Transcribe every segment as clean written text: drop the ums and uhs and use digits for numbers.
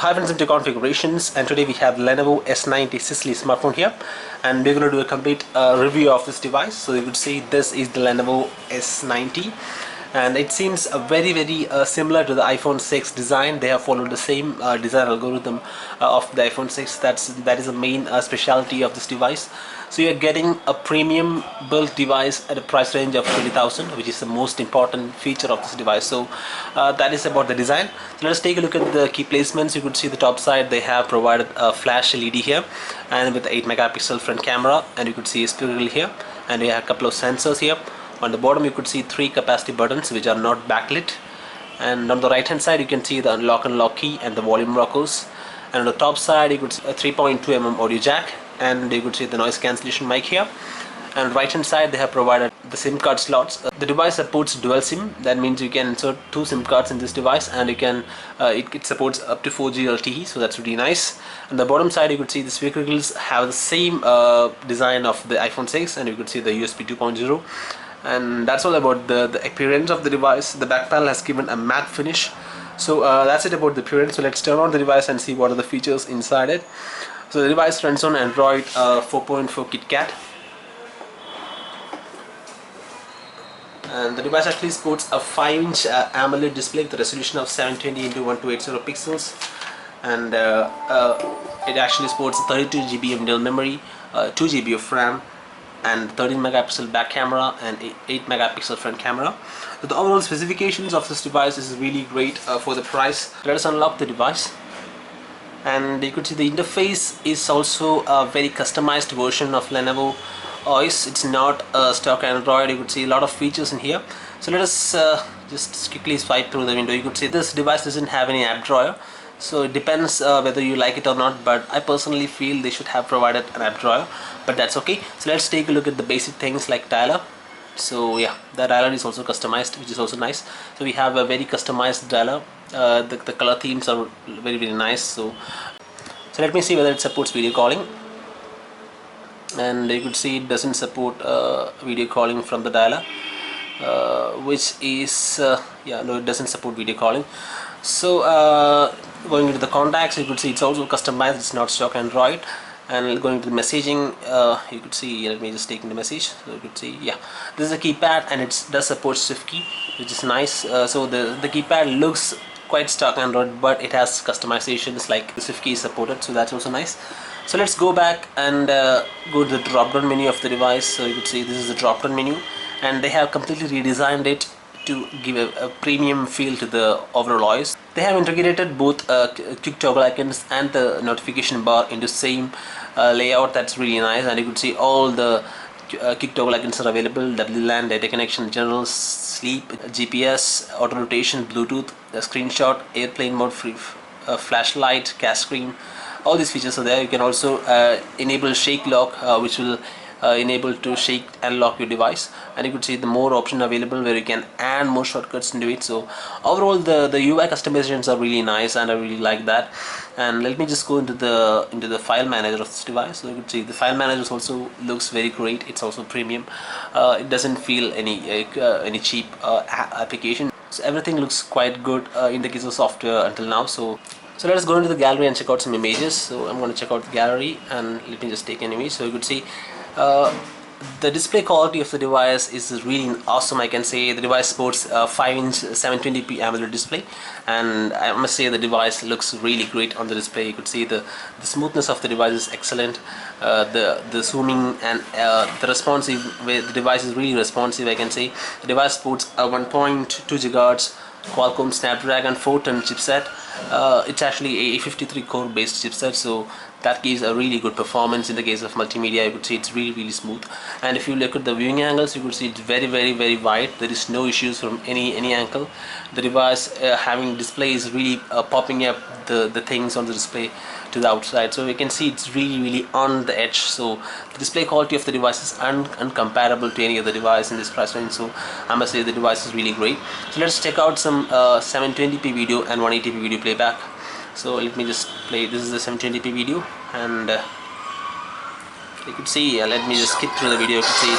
Hi friends of TechConfigurations, and today we have Lenovo S90 Sisley smartphone here, and we're going to do a complete review of this device. So you could see this is the Lenovo S90, and it seems very similar to the iPhone 6 design. They have followed the same design algorithm of the iPhone 6. That is the main specialty of this device. So you're getting a premium built device at a price range of 20,000, which is the most important feature of this device. So that is about the design. So let us take a look at the key placements. You could see the top side, they have provided a flash LED here, and with 8 megapixel front camera, and you could see a speaker grill here, and we have a couple of sensors here. On the bottom you could see 3 capacitive buttons which are not backlit, and on the right hand side you can see the unlock and lock key and the volume rockers, and on the top side you could see a 3.2 mm audio jack, and you could see the noise cancellation mic here. And on the right hand side they have provided the SIM card slots. The device supports dual SIM. That means you can insert 2 SIM cards in this device, and you can it supports up to 4G LTE, so that's really nice. On the bottom side you could see the speaker grills have the same design of the iPhone 6, and you could see the USB 2.0. And that's all about the appearance of the device. The back panel has given a matte finish. So that's it about the appearance. So let's turn on the device and see what are the features inside it. So the device runs on Android 4.4 KitKat, and the device actually sports a 5-inch AMOLED display with a resolution of 720 x 1280 pixels, and it actually sports 32 GB of internal memory, 2 GB of RAM, and 13 megapixel back camera and 8 megapixel front camera. So the overall specifications of this device is really great for the price. Let us unlock the device, and you could see the interface is also a very customized version of Lenovo OS. It's not a stock Android. You could see a lot of features in here. So let us just quickly swipe through the window. You could see this device doesn't have any app drawer, so it depends whether you like it or not, but I personally feel they should have provided an app drawer, but that's okay. So let's take a look at the basic things like dialer. So yeah, the dialer is also customized, which is also nice. So we have a very customized dialer. The color themes are very nice. So let me see whether it supports video calling, and you could see it doesn't support video calling from the dialer, which is yeah, no, it doesn't support video calling. So going into the contacts, you could see it's also customized. It's not stock Android. And going to the messaging, you could see, let me just take in the message. So you could see, yeah, this is a keypad, and it does support Swift key, which is nice. So the keypad looks quite stock Android, but it has customizations like the Swift key is supported, so that's also nice. So let's go back and go to the drop down menu of the device. So you could see this is the drop down menu, and they have completely redesigned it to give a premium feel to the overall OS. They have integrated both quick toggle icons and the notification bar into same layout. That's really nice, and you could see all the quick toggle icons are available: WLAN, data connection, general, sleep, GPS, auto rotation, Bluetooth, screenshot, airplane mode, free flashlight, gas screen. All these features are there. You can also enable shake lock, which will enable to shake and lock your device, and you could see the more option available where you can add more shortcuts into it. So overall the UI customizations are really nice, and I really like that. And let me just go into the file manager of this device. So you could see the file manager also looks very great. It's also premium. It doesn't feel any cheap application. So everything looks quite good in the case of software until now. So let us go into the gallery and check out some images. So I'm going to check out the gallery, and let me just take an image. So you could see the display quality of the device is really awesome. I can say the device sports a 5-inch 720p AMOLED display, and I must say the device looks really great on the display. You could see the smoothness of the device is excellent. The zooming and the responsive way, the device is really responsive. I can say the device sports a 1.2 GHz Qualcomm Snapdragon 410 chipset. It's actually a 53 core based chipset, so that gives a really good performance. In the case of multimedia, you could see it's really smooth, and if you look at the viewing angles, you could see it's very wide. There is no issues from any angle. The device having display is really popping up the things on the display to the outside, so you can see it's really on the edge. So the display quality of the device is uncomparable to any other device in this price range, so I must say the device is really great. So let's check out some 720p video and 180p video playback. So let me just play. This is the 720p video, and you could see, let me just skip through the video. You could see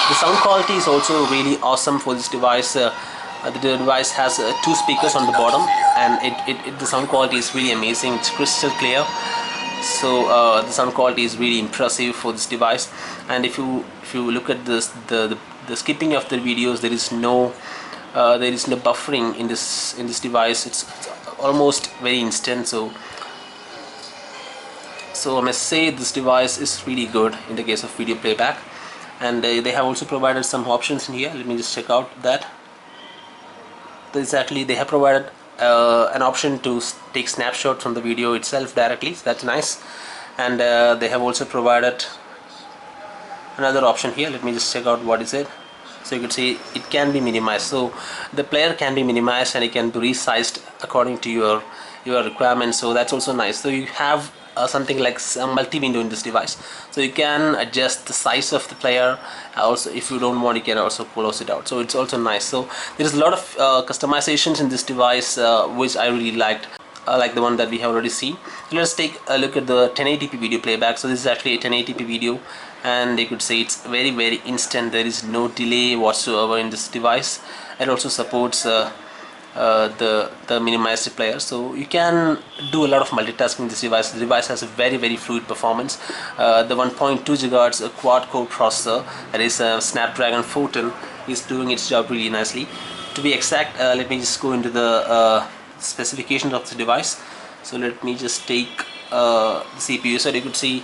the sound quality is also really awesome for this device. The device has two speakers on the bottom, and the sound quality is really amazing. It's crystal clear. So the sound quality is really impressive for this device. And if you look at this, the skipping of the videos, there is no buffering in this device. It's almost very instant. So I must say this device is really good in the case of video playback. And they have also provided some options in here. Let me just check out that. They have provided an option to take snapshot from the video itself directly, so that's nice. And they have also provided another option here. Let me just check out what is it. So you can see it can be minimized, so the player can be minimized and it can be resized according to your requirements, so that's also nice. So you have something like a multi-window in this device, so you can adjust the size of the player. Also, if you don't want, you can also close it out, so it's also nice. So there is a lot of customizations in this device which I really liked, like the one that we have already seen. So let's take a look at the 1080p video playback. So this is actually a 1080p video, and you could say it's very instant. There is no delay whatsoever in this device. It also supports the minimized player, so you can do a lot of multitasking in this device. The device has a very fluid performance. The 1.2 GHz quad core processor, that is Snapdragon 410, is doing its job really nicely. To be exact, let me just go into the specifications of the device. So let me just take the CPU. So you could see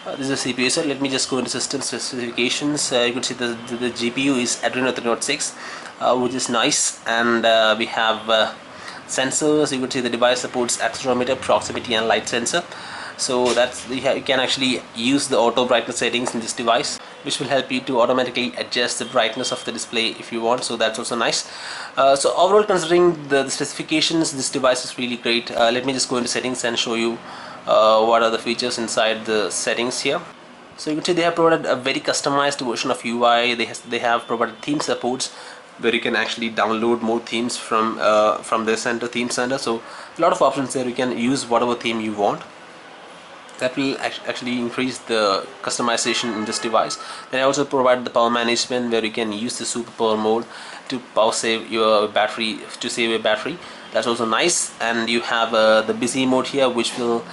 this is a CPU. So let me just go into system specifications. You could see the GPU is Adreno 306, which is nice, and we have sensors. You could see the device supports accelerometer, proximity and light sensor. So that's you can actually use the auto brightness settings in this device, which will help you to automatically adjust the brightness of the display if you want. So that's also nice. So overall, considering the specifications, this device is really great. Let me just go into settings and show you what are the features inside the settings here. So you can see they have provided a very customized version of UI. They have provided theme supports, where you can actually download more themes from the theme center. So a lot of options there. You can use whatever theme you want. That will actually increase the customization in this device. Then I also provide the power management, where you can use the super power mode to save your battery. That's also nice. And you have the busy mode here, which will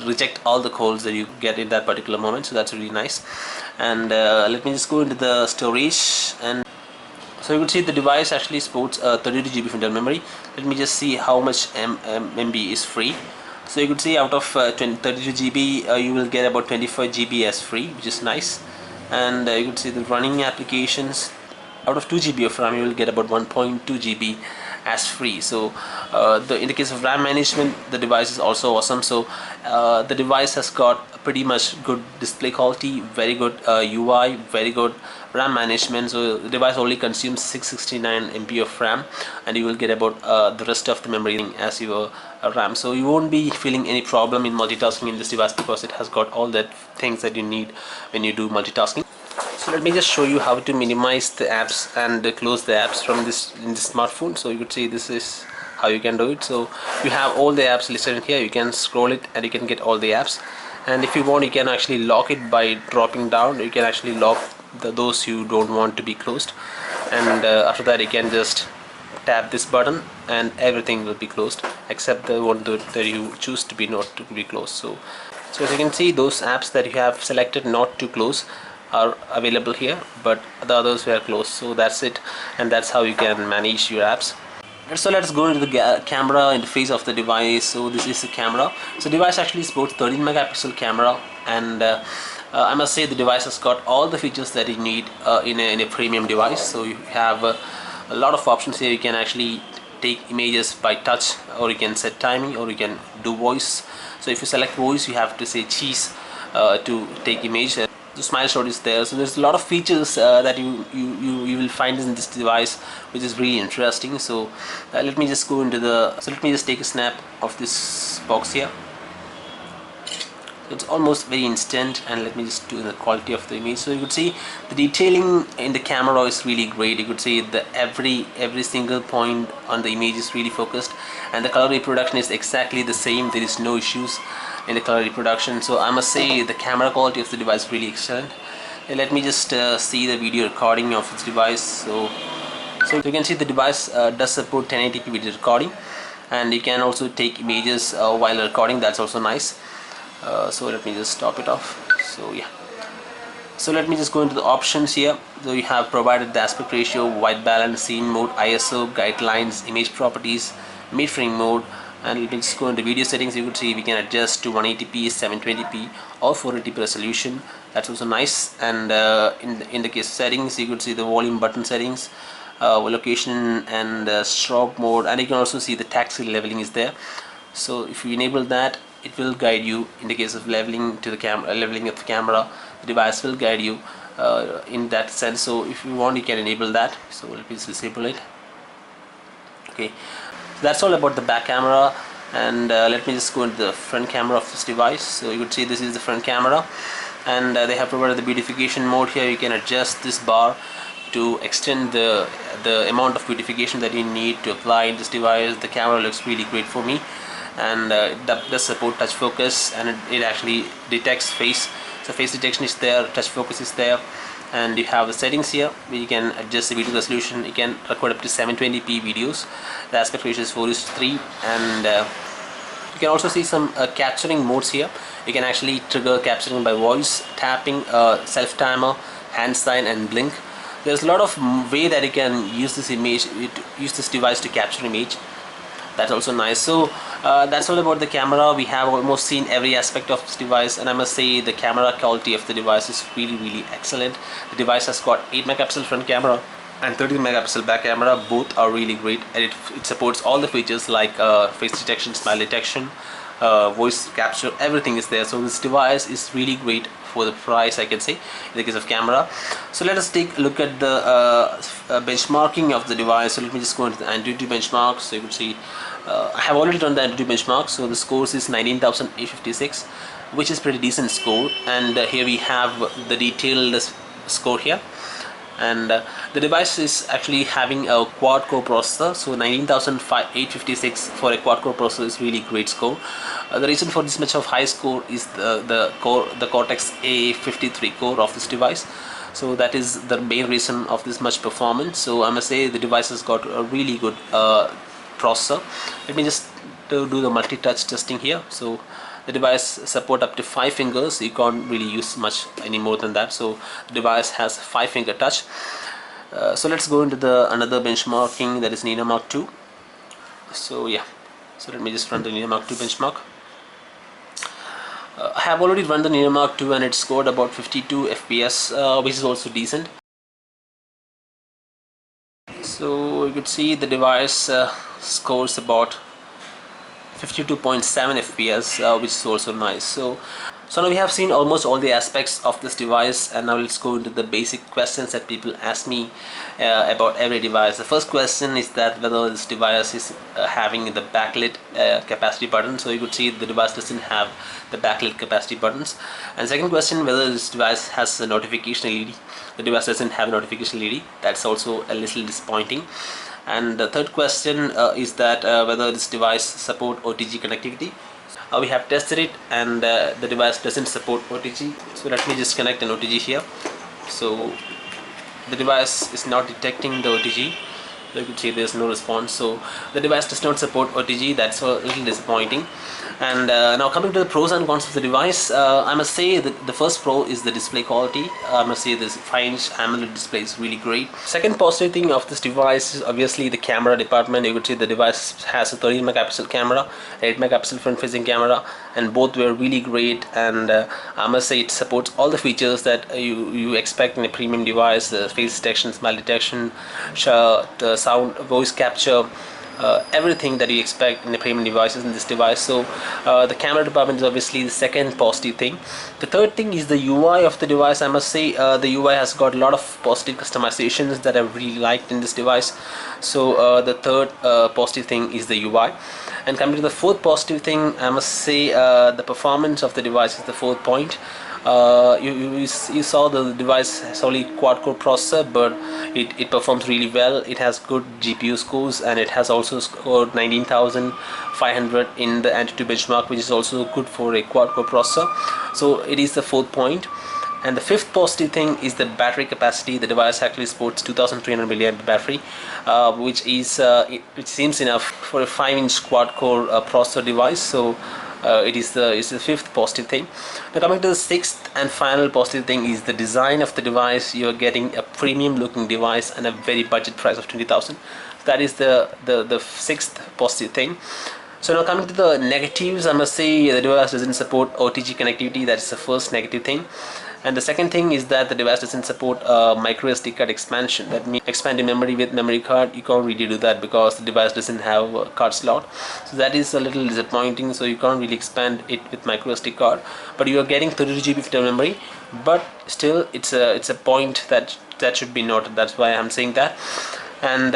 reject all the calls that you get in that particular moment. So that's really nice. And let me just go into the storage. And so you can see the device actually supports 32 GB of internal memory. Let me just see how much MB is free. So you could see out of 32 GB you will get about 25 GB as free, which is nice. And you could see the running applications. Out of 2 GB of RAM you will get about 1.2 GB as free. So in the case of RAM management, the device is also awesome. So the device has got pretty much good display quality, very good UI, very good RAM management. So the device only consumes 669 MB of RAM, and you will get about the rest of the memory as your RAM. So you won't be feeling any problem in multitasking in this device, because it has got all that things that you need when you do multitasking. So let me just show you how to minimize the apps and close the apps from this smartphone. So you could see this is how you can do it. So you have all the apps listed in here. You can scroll it and you can get all the apps. And if you want, you can actually lock it by dropping down. You can actually lock those you don't want to be closed. And after that, you can just tap this button and everything will be closed except the one that you choose to be not to be closed. So as you can see, those apps that you have selected not to close are available here, but the others were closed. So that's it, and that's how you can manage your apps. So let's go into the camera interface of the device. So this is the camera. So device actually supports 13 megapixel camera, and I must say the device has got all the features that you need in a premium device. So you have a lot of options here. You can actually take images by touch, or you can set timing, or you can do voice. So if you select voice, you have to say cheese to take image. The smile shot is there. So there's a lot of features that you will find in this device, which is really interesting. So let me just go into let me just take a snap of this box here. It's almost very instant, and let me just do the quality of the image. So you could see the detailing in the camera is really great. You could see the every single point on the image is really focused, and the color reproduction is exactly the same. There is no issues in the color reproduction. So I must say the camera quality of the device is really excellent. And let me just see the video recording of this device. So So you can see the device does support 1080p video recording, and you can also take images while recording. That's also nice. So let me just stop it off. So yeah, so let me just go into the options here. So you have provided the aspect ratio, white balance, scene mode, ISO, guidelines, image properties, mid-frame mode, and let me just go into video settings. You could see we can adjust to 180p, 720p or 480p resolution. That's also nice. And in the case of settings, you could see the volume button settings, location and strobe mode, and you can also see the taxi leveling is there. So if you enable that, it will guide you in the case of leveling to the camera, leveling of the camera. The device will guide you in that sense. So if you want, you can enable that. So let me disable it. Okay, so that's all about the back camera. And let me just go into the front camera of this device. So you could see this is the front camera, and they have provided the beautification mode here. You can adjust this bar to extend the amount of beautification that you need to apply in this device. The camera looks really great for me, and it does support touch focus, and it actually detects face. So face detection is there, touch focus is there, and you have the settings here where you can adjust the video resolution. You can record up to 720p videos. The aspect ratio is 4:3, and you can also see some capturing modes here. You can actually trigger capturing by voice, tapping, self timer, hand sign, and blink. There's a lot of way that you can use this device to capture image. That's also nice. So that's all about the camera. We have almost seen every aspect of this device, and I must say the camera quality of the device is really excellent. The device has got 8 megapixel front camera and 13 megapixel back camera. Both are really great, and it supports all the features like face detection, smile detection, voice capture. Everything is there. So this device is really great for the price, I can say, in the case of camera. So let us take a look at the benchmarking of the device. So let me just go into the Antutu benchmark. So you can see I have already done the Antutu benchmark. So the scores is 19,856, which is pretty decent score. And here we have the detailed score here. And the device is actually having a quad core processor. So 19,856 for a quad core processor is really great score. The reason for this much of high score is the Cortex A53 core of this device. So that is the main reason of this much performance. So I must say the device has got a really good processor. Let me just do the multi-touch testing here. So the device support up to 5 fingers. You can't really use much any more than that. So the device has 5-finger touch. So let's go into the another benchmarking, that is Nina 2. So yeah, so let me just run the Nina 2 benchmark. I have already run the Nina 2 and it scored about 52 FPS, which is also decent. So you could see the device scores about 52.7 FPS, which is also nice. So now we have seen almost all the aspects of this device, and now let's go into the basic questions that people ask me about every device. The first question is that whether this device is having the backlit capacity button. So you could see the device doesn't have the backlit capacity buttons. And second question, whether this device has a notification LED. The device doesn't have a notification LED. That's also a little disappointing. And the third question is that whether this device support OTG connectivity. We have tested it, and the device doesn't support OTG. So let me just connect an OTG here. So the device is not detecting the OTG. So you can see there's no response. So the device does not support OTG. That's a little disappointing. And now coming to the pros and cons of the device, I must say that the first pro is the display quality. I must say this 5-inch AMOLED display is really great. Second positive thing of this device is obviously the camera department. You could see the device has a 13 megapixel camera, 8 megapixel front facing camera, and both were really great. And I must say it supports all the features that you expect in a premium device: face detection, smile detection, sound, voice capture. Everything that you expect in the premium devices in this device. So the camera department is obviously the second positive thing. The third thing is the UI of the device. I must say the UI has got a lot of positive customizations that I really liked in this device. So the third positive thing is the UI. And coming to the fourth positive thing, I must say the performance of the device is the fourth point. You saw the device has only quad-core processor, but it performs really well. It has good GPU scores, and it has also scored 19,500 in the Antutu benchmark, which is also good for a quad-core processor. So it is the fourth point. And the fifth positive thing is the battery capacity. The device actually sports 2300 milliamp battery, which seems enough for a 5-inch quad-core processor device. So it's the fifth positive thing. Now coming to the sixth and final positive thing is the design of the device. You're getting a premium looking device and a very budget price of 20,000. That is the sixth positive thing. So now coming to the negatives, I must say the device doesn't support OTG connectivity. That's the first negative thing. And the second thing is that the device doesn't support micro SD card expansion. That means expanding memory with memory card. You can't really do that because the device doesn't have a card slot. So that is a little disappointing. So you can't really expand it with micro SD card. But you are getting 32 GB of internal memory. But still, it's a point that should be noted. That's why I'm saying that. And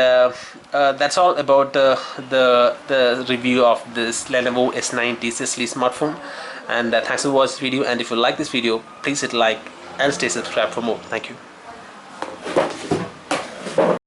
that's all about the review of this Lenovo S90 Sisley smartphone. And thanks for watching this video, and if you like this video, please hit like and stay subscribed for more. Thank you.